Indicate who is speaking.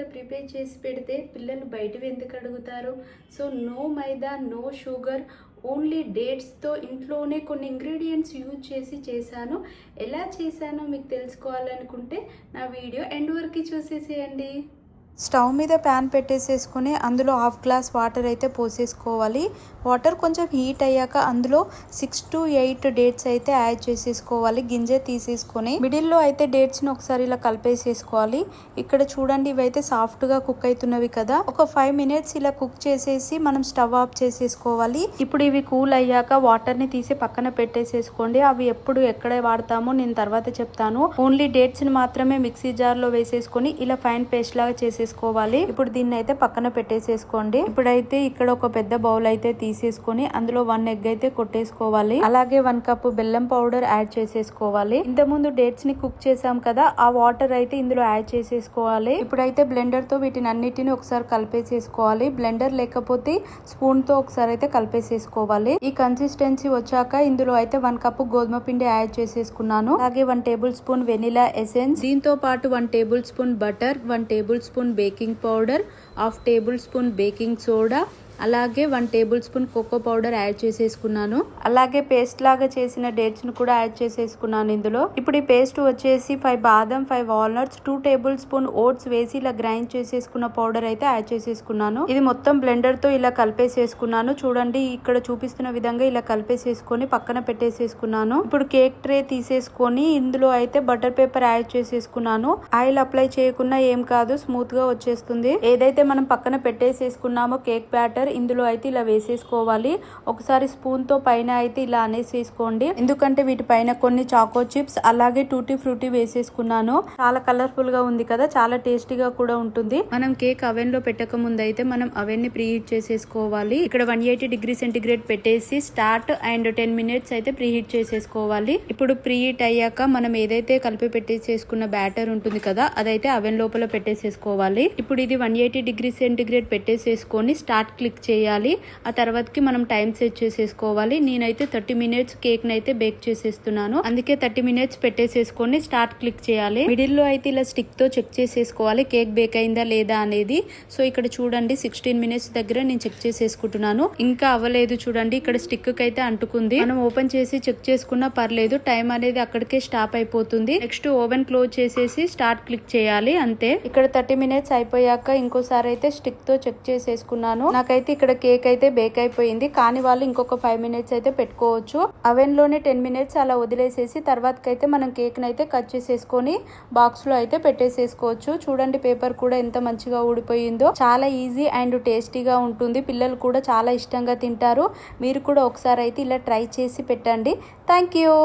Speaker 1: ఇలా ప్రిపేర్ చేసి పెడితే పిల్లలు బయటవి ఎందుకు అడుగుతారు? సో నో మైదా, నో షుగర్, ఓన్లీ డేట్స్తో ఇంట్లోనే కొన్ని ఇంగ్రీడియంట్స్ యూజ్ చేసి చేశాను. ఎలా చేశానో మీకు తెలుసుకోవాలనుకుంటే నా వీడియో ఎండ్ వరకు చూసేసేయండి.
Speaker 2: స్టవ్ మీద ప్యాన్ పెట్టేసేసుకొని అందులో హాఫ్ గ్లాస్ వాటర్ అయితే పోసేసుకోవాలి. వాటర్ కొంచెం హీట్ అయ్యాక అందులో 6 to 8 డేట్స్ అయితే యాడ్ చేసేసుకోవాలి. గింజ తీసేసుకొని మిడిల్లో అయితే డేట్స్ని ఒకసారి ఇలా కలిపేసేసుకోవాలి. ఇక్కడ చూడండి, ఇవైతే సాఫ్ట్గా కుక్ అవుతున్నవి కదా. ఒక 5 minutes ఇలా కుక్ చేసేసి మనం స్టవ్ ఆఫ్ చేసేసుకోవాలి. ఇప్పుడు ఇవి కూల్ అయ్యాక వాటర్ని తీసి పక్కన పెట్టేసేసుకోండి. అవి ఎప్పుడు ఎక్కడ వాడతామో నేను తర్వాత చెప్తాను. ఓన్లీ డేట్స్ని మాత్రమే మిక్సీ జార్లో వేసేసుకొని ఇలా ఫైన్ పేస్ట్ లాగా చేసేసుకోవాలి. ఇప్పుడు దీన్ని అయితే పక్కన పెట్టేసేసుకోండి. ఇప్పుడైతే ఇక్కడ ఒక పెద్ద బౌల్ అయితే తీసేసుకొని అందులో 1 egg అయితే కొట్టేసుకోవాలి. అలాగే 1 cup బెల్లం పౌడర్ యాడ్ చేసేసుకోవాలి. ఇంతకుముందు డేట్స్ ని కుక్ చేసాం కదా, ఆ వాటర్ అయితే ఇందులో యాడ్ చేసేసుకోవాలి. ఇప్పుడైతే బ్లెండర్ తో వీటిని అన్నిటిని ఒకసారి కలిపేసేసుకోవాలి. బ్లెండర్ లేకపోతే స్పూన్ తో ఒకసారి అయితే కలిపేసేసుకోవాలి. ఈ కన్సిస్టెన్సీ వచ్చాక ఇందులో అయితే 1 cup గోధుమ పిండి యాడ్ చేసేసుకున్నాను. అలాగే 1 tablespoon వెనిలా ఎసెన్స్, దీంతో పాటు 1 tablespoon butter, 1 tablespoon baking powder, 1/2 tablespoon baking soda, అలాగే 1 tablespoon కోకో పౌడర్ యాడ్ చేసేసుకున్నాను. అలాగే పేస్ట్ లాగా చేసిన డేట్స్ ను కూడా యాడ్ చేసేసుకున్నాను ఇందులో. ఇప్పుడు ఈ పేస్ట్ వచ్చేసి 5 బాదం, 5 వాల్నట్స్, 2 tablespoon ఓట్స్ వేసి ఇలా గ్రైండ్ చేసేసుకున్న పౌడర్ అయితే యాడ్ చేసేసుకున్నాను. ఇది మొత్తం బ్లెండర్ తో ఇలా కలిపేసేసుకున్నాను. చూడండి, ఇక్కడ చూపిస్తున్న విధంగా ఇలా కలిపేసేసుకొని పక్కన పెట్టేసేసుకున్నాను. ఇప్పుడు కేక్ ట్రే తీసేసుకొని ఇందులో అయితే బటర్ పేపర్ యాడ్ చేసేసుకున్నాను. ఆయిల్ అప్లై చేయకుండా ఏం కాదు, స్మూత్ గా వచ్చేస్తుంది. ఏదైతే మనం పక్కన పెట్టేసేసుకున్నామో కేక్ బ్యాటర్ ఇందులో అయితే ఇలా వేసేసుకోవాలి. ఒకసారి స్పూన్ తో పైన అయితే ఇలా అనేసేసుకోండి, ఎందుకంటే వీటి పైన కొన్ని చాకో చిప్స్ అలాగే టూటీ ఫ్రూటీ వేసేసుకున్నాను. చాలా కలర్ఫుల్ గా ఉంది కదా, చాలా టేస్టీగా కూడా ఉంటుంది. మనం కేక్ అవెన్ లో పెట్టక ముందు అయితే మనం అవెన్ ని ప్రీ హీట్ చేసేసుకోవాలి. ఇక్కడ 180 degrees సెంటిగ్రేడ్ పెట్టేసి స్టార్ట్ అండ్ 10 minutes అయితే ప్రీ హీట్ చేసేసుకోవాలి. ఇప్పుడు ప్రీ హీట్ అయ్యాక మనం ఏదైతే కలిపి పెట్టేసేసుకున్న బ్యాటర్ ఉంటుంది కదా, అదైతే అవెన్ లోపల పెట్టేసేసుకోవాలి. ఇప్పుడు ఇది 180 degrees సెంటిగ్రేడ్ పెట్టేసేసుకొని స్టార్ట్ క్లిక్ చేయాలి. ఆ తర్వాతకి మనం టైం సెట్ చేసేసుకోవాలి. నేనైతే 30 minutes కేక్ నైతే బేక్ చేసేస్తున్నాను, అందుకే 30 minutes పెట్టేసేసుకొని స్టార్ట్ క్లిక్ చేయాలి. మిడిల్ లో అయితే ఇలా స్టిక్ తో చెక్ చేసేసుకోవాలి కేక్ బేక్ అయిందా లేదా అనేది. సో ఇక్కడ చూడండి 16 minutes దగ్గర నేను చెక్ చేసేసుకుంటున్నాను. ఇంకా అవ్వలేదు చూడండి, ఇక్కడ స్టిక్ కి అయితే అంటుకుంది. మనం ఓపెన్ చేసి చెక్ చేసుకున్నా పర్లేదు, టైం అనేది అక్కడికే స్టాప్ అయిపోతుంది. నెక్స్ట్ ఓవెన్ క్లోజ్ చేసేసి స్టార్ట్ క్లిక్ చేయాలి, అంతే. ఇక్కడ 30 minutes అయిపోయాక ఇంకోసారి అయితే స్టిక్ తో చెక్ చేసేసుకున్నాను. నాకైతే ఇక్కడ కేక్ అయితే బేక్ అయిపోయింది, కానీ వాళ్ళు ఇంకొక 5 minutes అయితే పెట్టుకోవచ్చు. అవెన్ లోనే 10 minutes అలా వదిలేసేసి తర్వాతకైతే మనం కేక్ నైతే కట్ చేసేసుకొని బాక్స్ లో అయితే పెట్టేసేసుకోవచ్చు. చూడండి, పేపర్ కూడా ఎంత మంచిగా ఊడిపోయిందో. చాలా ఈజీ అండ్ టేస్టీగా ఉంటుంది. పిల్లలు కూడా చాలా ఇష్టంగా తింటారు. మీరు కూడా ఒకసారి అయితే ఇలా ట్రై చేసి పెట్టండి. Thank you.